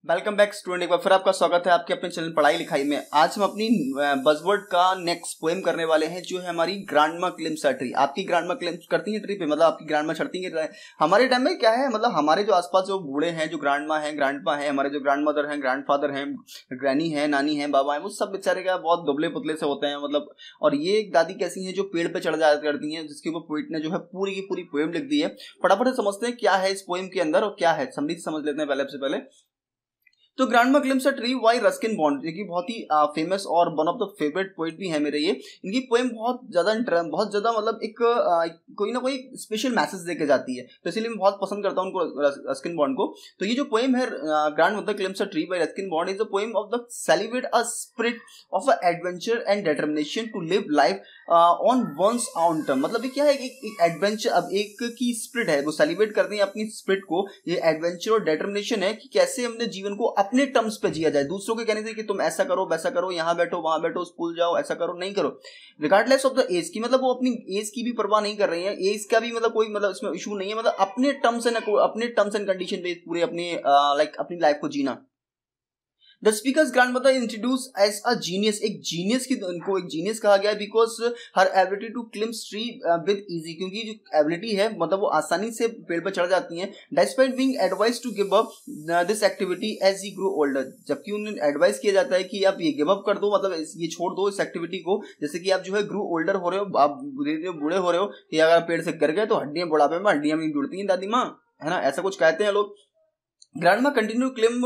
Welcome back student, एक बार फिर आपका स्वागत है आपके अपने चैनल पढ़ाई लिखाई में। आज हम अपनी बज़वर्ड का नेक्स्ट पोएम करने वाले हैं जो है हमारी ग्रांडमा क्लिम्स अ ट्री। आपकी ग्रांडमा क्लिम्स करती हैं ट्री पे, मतलब आपकी ग्रांडमा चढ़ती हैं। हमारे टाइम में क्या है, मतलब हमारे जो आसपास जो बूढ़े हैं, जो ग्रांडमा हैं, ग्रांडपा हैं, हमारे जो ग्रांडमदर हैं, ग्रैंडफादर हैं, ग्रैनी है, नानी है, बाबा है, वो सब बेचारे क्या बहुत दुबले पुतले से होते हैं मतलब। और ये एक दादी कैसी हैं जो पेड़ पे चढ़ जाया करती हैं, जिसके ऊपर पोइट ने जो है पूरी की पूरी पोएम लिख दी है। फटाफट से समझते हैं क्या है इस पोएम के अंदर और क्या है, समझ लेते हैं पहले से पहले। तो grandma climbs a tree by Ruskin Bond, ये बहुत ही फेमस और one of the favourite poet भी है मेरे। ये इनकी पोएम बहुत ज्यादा मतलब एक कोई ना कोई स्पेशल मैसेज देके जाती है, तो इसलिए मैं बहुत पसंद करता हूँ उनको, रस्किन बॉन्ड को। तो ये जो पोएम है grandmother climbs a tree by Ruskin Bond is a poem of the celebrate a spirit of a adventure and determination to live life on one's own term. मतलब ये क्या है, एक एडवेंचर, अब एक की स्पिरिट है, वो सेलिब्रेट करते हैं अपनी स्पिरिट को। ये एडवेंचर और डिटर्मिनेशन है कि कैसे हमने जीवन को अपने टर्म्स पे जिया जाए, दूसरों के कहने से कि तुम ऐसा करो वैसा करो, यहाँ बैठो वहां बैठो, स्कूल जाओ, ऐसा करो नहीं करो, रिगार्डलेस ऑफ द एज की। मतलब वो अपनी एज की भी परवाह नहीं कर रही है, एज का भी मतलब कोई मतलब इसमें इशू नहीं है, मतलब अपने टर्म्स एंड कंडीशन पे पूरे अपने अपनी लाइफ को जीना। The speakers grandmother introduce as a genius, एक जीनियस की इनको एक जीनियस कहा गया because her ability to climb tree with ease, क्योंकि जो एबिलिटी है मतलब वो आसानी से पेड़ पर चढ़ जाती हैं। Despite being advise to give up this activity as he grow older, जबकि उन्हें एडवाइस किया जाता है कि आप ये गिव अप कर दो, मतलब ये छोड़ दो इस एक्टिविटी को, जैसे कि आप जो है ग्रो ओल्डर हो रहे हो, आप धीरे धीरे बूढ़े हो रहे हो, कि अगर आप पेड़ से गिर गए तो हड्डियां बुढ़ापे में हड्डियां भी जुड़ती हैं दादी माँ, है ना, ऐसा कुछ कहते हैं लोग। Grandma continue climb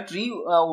tree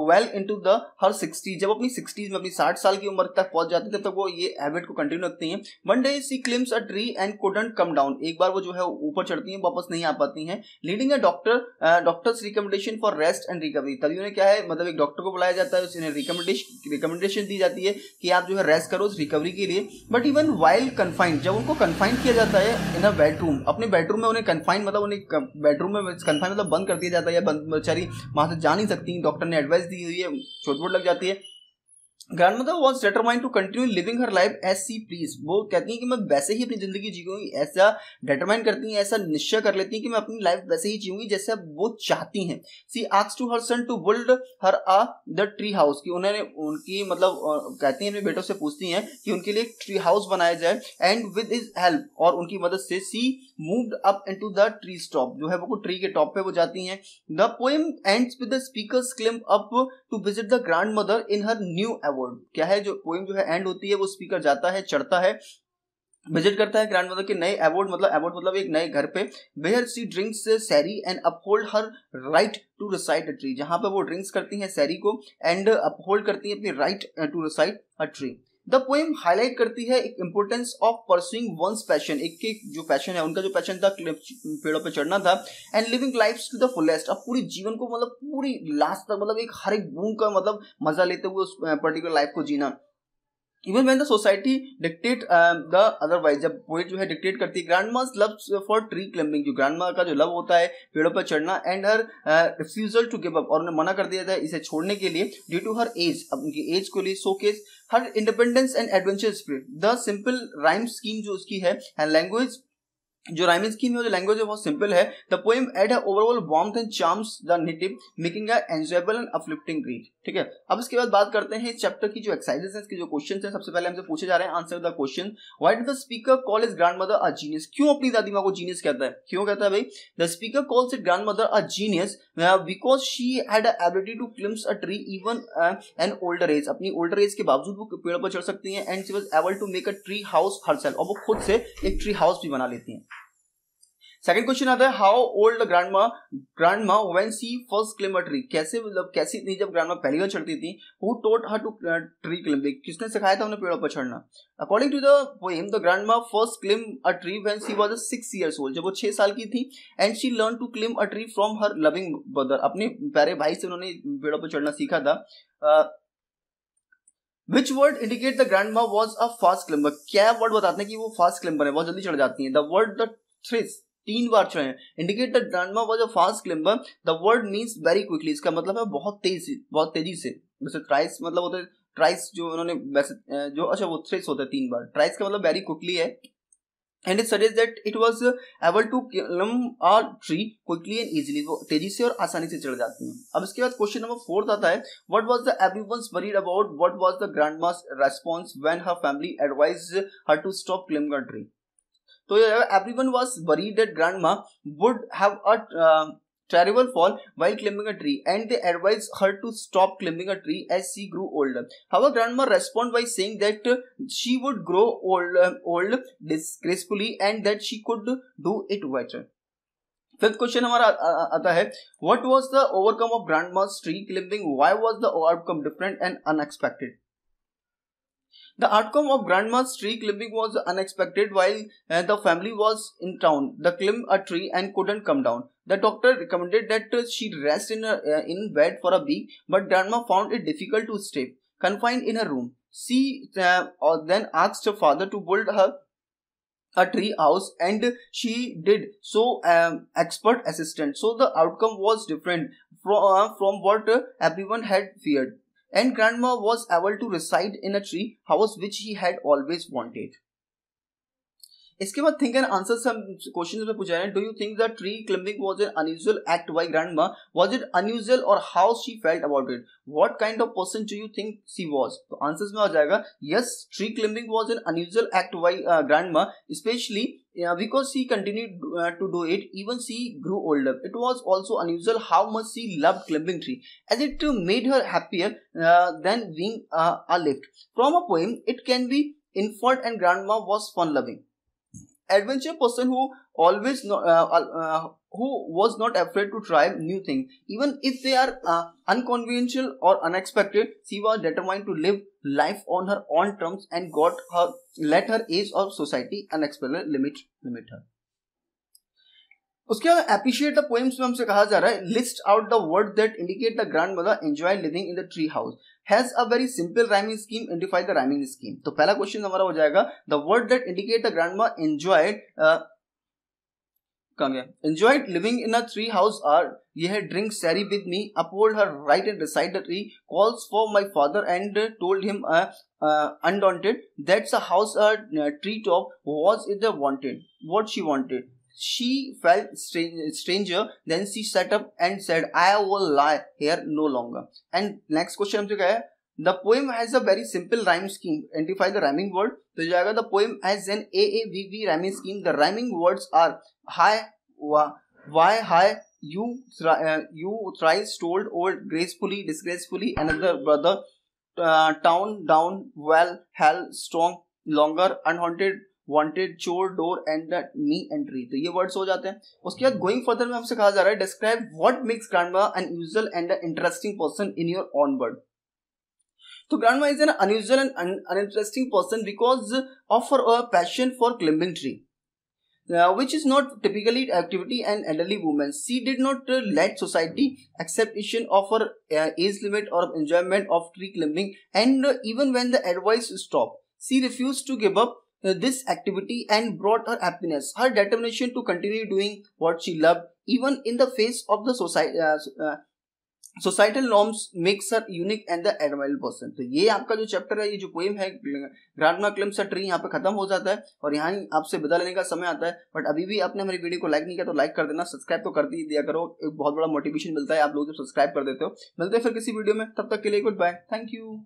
well into the her 60, जब अपनी 60s में अपनी 60 साल की उम्र तक पहुंच जाती है तब तक वो ये हैबिट को कंटिन्यू रखती हैं। One day she climbs a tree and couldn't come down, एक बार वो जो है ऊपर चढ़ती हैं वापस नहीं आ पाती हैं। Leading a doctor's recommendation for rest and recovery, तभी उन्हें क्या है, मतलब एक डॉक्टर को बुलाया जाता है, उन्हें रिकमेंडेशन दी जाती है कि आप जो है रेस्ट करो उस रिकवरी के लिए। बट इवन वाइल कन्फाइंड, जब उनको कन्फाइन किया जाता है इन अ बेडरूम, अपने बेडरूम में उन्हें कन्फाइन मतलब उन्हें बेडरूम में कन्फाइन मतलब बंद कर दिया जाता है, बेचारी वहां से जा नहीं सकती, डॉक्टर ने एडवाइस दी हुई है, चोट वोट लग जाती है। Grandmother was determined to continue living her life as she please, वो कहती हैं कि मैं वैसे ही अपनी जिंदगी जीऊंगी, ऐसा डिटरमाइन करती हैं, ऐसा निश्चय कर लेती हैं कि मैं अपनी लाइफ वैसे ही जीऊंगी जैसे वो चाहती हैं। She asked to her son to build her a the tree house, कि उन्होंने उनकी मतलब कहती हैं अपने बेटों से पूछती हैं कि उनके लिए एक ट्री हाउस बनाया जाए, एंड विद हिज हेल्प, और उनकी मदद से she moved up into the tree top, जो है वो ट्री के टॉप पे वो जाती हैं। The poem ends with the speakers climb up to visit the grandmother in her new award. क्या है, जो पोएम जो है एंड होती है, वो स्पीकर जाता है, चढ़ता है, विजिट करता है ग्रैंडमदर के नए अवार्ड मतलब एक नए घर पे, where she drinks sherry and uphold her right to reside a tree, जहां पे वो ड्रिंक्स करती हैं सैरी को एंड अपहोल्ड करती हैं अपनी right to reside a tree. The poem highlight करती है एक importance of pursuing one's passion, एक जो पैशन है, उनका जो पैशन था पेड़ों पे चढ़ना था, and living life to the fullest, अब पूरी जीवन को मतलब पूरी लास्ट तक मतलब एक हर एक बूंद का मतलब मजा लेते हुए उस पर्टिकुलर लाइफ को जीना। Even when the society dictate the otherwise, जब पोएट जो है डिक्टेट करती है grandma's love for tree climbing, जो ग्रैंडमा का जो लव होता है पेड़ों पर चढ़ना, and her refusal to give up, और उन्हें मना कर दिया था इसे छोड़ने के लिए, ड्यू टू हर एज, अब उनकी एज को लिए showcase her independence and adventure spirit. The simple rhyme scheme जो उसकी है एंड लैंग्वेज, जो राइमिंग स्कीम है, जो लैंग्वेज है बहुत सिंपल है। The poem add a overall warmth and charms the native, making a enjoyable and uplifting read. ठीक है, अब इसके बाद बात करते हैं चैप्टर की जो एक्सरसाइजेस हैं, इसके जो क्वेश्चंस हैं। सबसे पहले हमसे पूछे जा रहे हैं, answer the question, why did the speaker call his grandmother a genius, क्यों अपनी दादी माँ को जीनियस कहता है, क्यों कहता है भाई। The speaker calls his grandmother a genius because she had a ability to climb a tree even an older age, अपनी ओल्डर एज के बावजूद वो पेड़ पर चढ़ सकती हैं, and she was able to make a tree house herself, और वो खुद से एक ट्री हाउस भी बना लेती हैं। सेकंड क्वेश्चन आता है, how old grandma when she first climb a tree, कैसे मतलब कैसी थी जब ग्रैंडमा पहली बार चढ़ती थी। Who taught her to tree climbing, किसने सिखाया था उन्हें पेड़ों पर चढ़ना। According to the poem the grandma first climb a tree when she was 6 years old, जब वो 6 साल की थी, and she learn to climb a tree from her loving brother, अपने प्यारे भाई से उन्होंने पेड़ों पर चढ़ना सीखा था। Which word indicate the grandma was a fast climber, क्या वर्ड बताते हैं कि वो फास्ट क्लिम्बर है, बहुत जल्दी चढ़ जाती हैं। द वर्ड द थ्रिस, 3 बार चढ़े, indicate the grandma was a fast climber, the word means very quickly, इसका मतलब है बहुत तेजी से। जैसे ट्राइस मतलब होता है, ट्राइस जो उन्होंने वैसे जो अच्छा वो थ्रिस होता है 3 बार, ट्राइस का मतलब वेरी क्विकली है। And it suggest that it was able to climb a tree quickly and easily, वो तेजी से और आसानी से चढ़ जाती हैं। अब इसके बाद क्वेश्चन नंबर 4 आता है, what was the everyone's worried about, what was the grandma's response when her family advised her to stop climbing a tree. तो everyone was worried that grandma would have a terrible fall while climbing a tree, and they advised her to stop climbing a tree as she grew older. However, grandma responded by saying that she would grow old disgracefully and that she could do it better. Fifth question हमारा आता है, what was the overcome of grandma's tree climbing? Why was the outcome different and unexpected? The outcome of grandma's tree climbing was unexpected. While the family was in town, they climbed a tree and couldn't come down. The doctor recommended that she rest in bed for a week, but grandma found it difficult to stay confined in her room. She then asked her father to build her a tree house, and she did so expert assistant. So the outcome was different from what everyone had feared, and grandma was able to reside in a tree house which he had always wanted. इसके बाद think and answer से हम question में पूछा है, do you think the tree climbing was an unusual act by grandma? Was it unusual और how she felt about it? What kind of person do you think she was? तो answers में आ जाएगा, yes, tree climbing was an unusual act by grandma, specially because she continued to do it even she grew older. It was also unusual how much she loved climbing tree, as it made her happier than being a lift. From a poem, it can be inferred and grandma was fun-loving, adventure person who always who was not afraid to try new things, even if they are unconventional or unexpected. She was determined to live life on her own terms and let her age of society unexpected limit her. उसके बाद appreciate the poems में हमसे कहा जा रहा है, list out the words that indicate the grandmother enjoyed living in the tree house, has a very simple rhyming scheme, identify the rhyming scheme. तो पहला क्वेश्चन हमारा हो जाएगा, the word that indicate the grandma enjoyed कहाँ गया, enjoyed living in a tree house are, ये है drink sherry with me, uphold her right and recite the tree, calls for my father and told him undaunted, that's a house a tree top, was it the wanted, what she wanted. She felt stranger, then she sat up and said, I will lie here no longer. And next question हमसे क्या है, the poem has a very simple rhyme scheme, identify the rhyming word. तो जाएगा, the poem has an AAVV rhyming scheme. The rhyming words are high, why high, you thrice told, old, gracefully, disgracefully, another brother, town, down, well, hell, strong, longer, unhaunted, wanted, chore, door, and me entry. तो ये words हो जाते हैं. उसके बाद going further में हमसे कहा जा रहा है, describe what makes grandma an usual and interesting person in your own word. तो grandma is an unusual and uninteresting person because of her passion for climbing tree, which is not typically activity and elderly women. She did not let society acceptation of her age limit or enjoyment of tree climbing, and even when the advice stopped, she refused to give up this activity and brought her happiness. Her determination to continue doing what she loved, even in the face of the societal norms, makes her unique and the admirable person. तो ये आपका जो chapter है, ये जो poem है grandma climbs a tree, यहाँ पे खत्म हो जाता है और यहाँ आपसे विदा लेने का समय आता है. बट अभी भी आपने हमारी वीडियो को लाइक नहीं किया तो लाइक कर देना, सब्सक्राइब तो कर दिया करो, एक बहुत बड़ा मोटिवेशन मिलता है आप लोग जब सब्सक्राइब कर देते हो. मिलते हैं फिर किसी वीडियो में, तब तक के लिए गुड बाय, थैंक यू.